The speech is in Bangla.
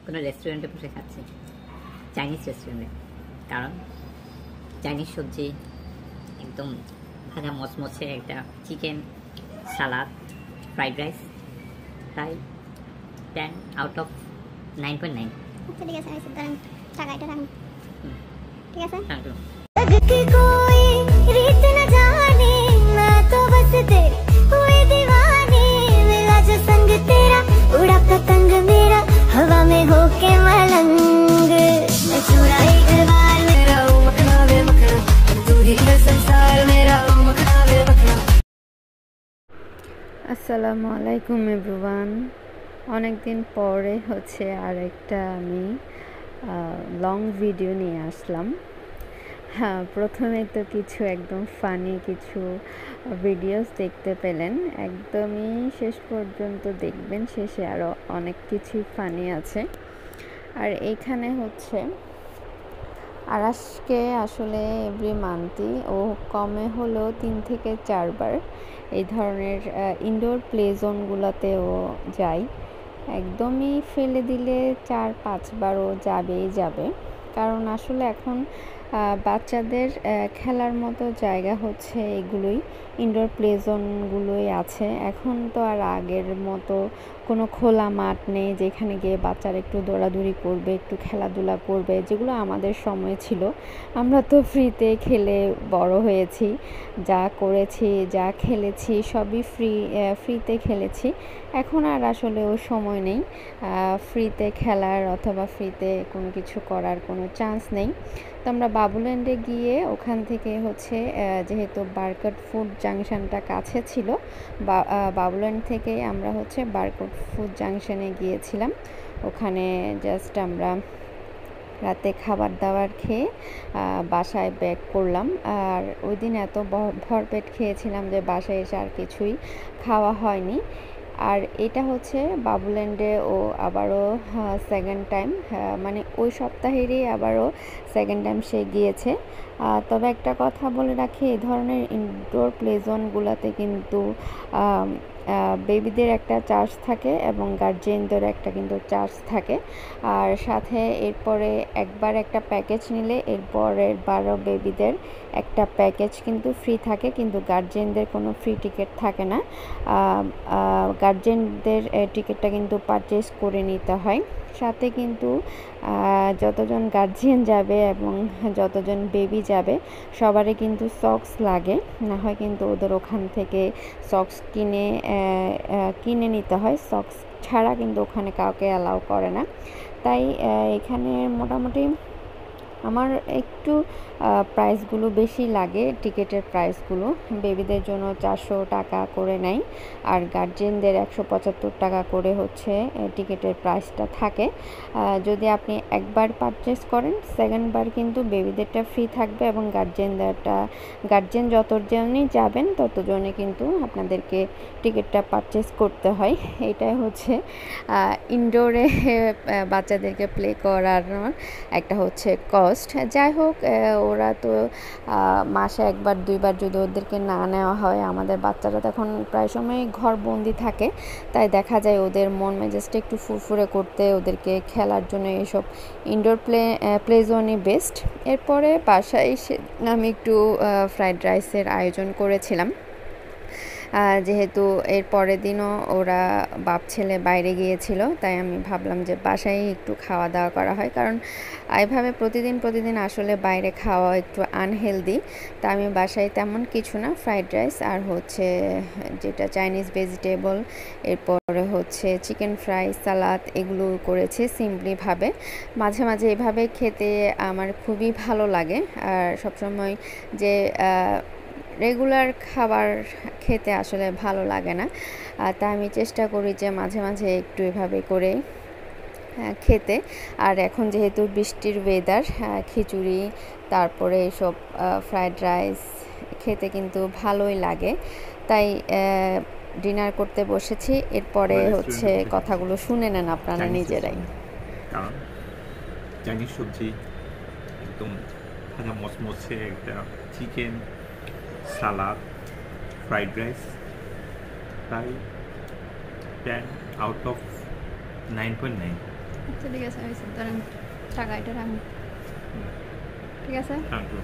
কোনো রেস্টুরেন্টে বসে খাচ্ছি, চাইনিজ রেস্টুরেন্টে। কারণ চাইনিজ সবজি একদম ভাজা মচমচে, একটা চিকেন, সালাদ, ফ্রাইড রাইস, তাই 10 আউট অফ 9.9। আচ্ছা ঠিক আছে, দাঁড়ান টাকা এটা রাখুন। ঠিক আছে, हवा में होके मलंग मैं चुराई बार मेरा मखना वे मखना तू ही है संसार मेरा मखना वे मखना। আসসালামু আলাইকুম এভরিওয়ান। অনেক দিন পরে হচ্ছে আর একটা আমি লং ভিডিও নিয়ে আসলাম। হ্যাঁ, প্রথমে তো কিছু একদম ফানি কিছু ভিডিওস দেখতে পেলেন, একদমই শেষ পর্যন্ত দেখবেন, শেষে আরও অনেক কিছুই ফানি আছে। আর এইখানে হচ্ছে আরাশকে আসলে এভরি মান্থই ও কমে হলেও 3 থেকে 4 বার এই ধরনের ইনডোর প্লে জোনগুলোতে ও যায়। একদমই ফেলে দিলে 4-5 বার ও যাবেই যাবে, কারণ আসলে এখন বাচ্চাদের খেলার মতো জায়গা হচ্ছে এগুলোই, ইনডোর প্লে জোনগুলোই আছে। এখন তো আর আগের মতো কোনো খোলা মাঠ নেই যেখানে গিয়ে বাচ্চারা একটু দৌড়াদৌড়ি করবে, একটু খেলাধুলা করবে, যেগুলো আমাদের সময় ছিল। আমরা তো ফ্রিতে খেলে বড় হয়েছি, যা করেছি যা খেলেছি সবই ফ্রিতে খেলেছি। এখন আর আসলে ওই সময় নেই ফ্রিতে খেলার অথবা ফ্রিতে কোনো কিছু করার কোনো চান্স নেই। তো আমরা বাবুল্যান্ডে গিয়ে ওখান থেকে হচ্ছে যেহেতু বারকোড ফুড জাংশনটা কাছে ছিল, বাবুল্যান্ড থেকে আমরা হচ্ছে বারকোড ফুড জাংশনে গিয়েছিলাম। ওখানে জাস্ট আমরা রাতে খাবার দাবার খেয়ে বাসায় ব্যাক করলাম। আর ওই দিন এত ভরপেট খেয়েছিলাম যে বাসায় এসে আর কিছুই খাওয়া হয়নি। আর এটা হচ্ছে বাবুল্যান্ডে ও আবারও সেকেন্ড টাইম, মানে ওই সপ্তাহেরই আবারও সেকেন্ড টাইম সে গিয়েছে। তবে একটা কথা বলে রাখি, এই ধরনের ইনডোর প্লে জোনগুলোতে কিন্তু বেবিদের একটা চার্জ থাকে এবং গার্জিয়ানদের একটা কিন্তু চার্জ থাকে। আর সাথে এরপরে একবার একটা প্যাকেজ নিলে এরপরের বারও বেবিদের একটা প্যাকেজ কিন্তু ফ্রি থাকে, কিন্তু গার্জিয়ানদের কোনো ফ্রি টিকিট থাকে না। গার্জিয়ানদের টিকিটটা কিন্তু পারচেস করে নিতে হয়। সাথে কিন্তু যতজন গার্জিয়ান যাবে এবং যতজন বেবি যাবে সবারই কিন্তু সক্স লাগে, না হয় কিন্তু ওদের ওখান থেকে সক্স কিনে নিতে হয়। সক্স ছাড়া কিন্তু ওখানে কাউকে অ্যালাউ করে না। তাই এখানে মোটামুটি আমার একটু প্রাইসগুলো বেশি লাগে, টিকিটের প্রাইসগুলো বেবিদের জন্য 400 টাকা করে নেয়, আর গার্জিয়ানদের 175 টাকা করে হচ্ছে টিকিটের প্রাইসটা থাকে। যদি আপনি একবার পারচেস করেন, সেকেন্ড বার কিন্তু বেবিদেরটা ফ্রি থাকবে এবং গার্জিয়ান যতজনই যাবেন ততজনই কিন্তু আপনাদেরকে টিকিটটা পারচেস করতে হয়। এটাই হচ্ছে ইনডোরে বাচ্চাদেরকে প্লে করানোর একটা হচ্ছে কস্ট। যাই হোক, ওরা তো মাসে 1-2 বার যদি ওদেরকে না নেওয়া হয়, আমাদের বাচ্চারা তখন প্রায় সময় ঘরবন্দি থাকে, তাই দেখা যায় ওদের মন মেজাজটা একটু ফুরফুরে করতে, ওদেরকে খেলার জন্য এইসব ইনডোর প্লে জোনই বেস্ট। এরপরে বাসায় আমি একটু ফ্রাইড রাইসের আয়োজন করেছিলাম, যেহেতু এর পরের দিনও ওরা বাপ ছেলে বাইরে গিয়েছিল, তাই আমি ভাবলাম যে বাসায় একটু খাওয়া দাওয়া করা হয়, কারণ এইভাবে প্রতিদিন আসলে বাইরে খাওয়া একটু আনহেলদি। তা আমি বাসায় তেমন কিছু না, ফ্রাইড রাইস আর হচ্ছে যেটা চাইনিজ ভেজিটেবল, এরপরে হচ্ছে চিকেন ফ্রাই, সালাদ, এগুলো করেছি সিম্পলিভাবে। মাঝে মাঝে এভাবে খেতে আমার খুবই ভালো লাগে, আর সবসময় যে রেগুলার খাবার খেতে আসলে ভালো লাগে না। তা আমি চেষ্টা করি যে মাঝে মাঝে একটু এভাবে করে খেতে। আর এখন যেহেতু বৃষ্টির ওয়েদার, খিচুড়ি তারপরে এসব ফ্রাইড রাইস খেতে কিন্তু ভালোই লাগে, তাই ডিনার করতে বসেছি। এরপরে হচ্ছে কথাগুলো শুনে নেন আপনারা নিজেরাই। কারণ চাইনিজ সবজি একদম ভাজা মচমচে, একটা চিকেন, সালাদ, ফ্রাইড রাইস, তাই 10 আউট অফ 9.9। আচ্ছা ঠিক আছে, ধরেন টাকা এটা রাখুন, ঠিক আছে। Thank you.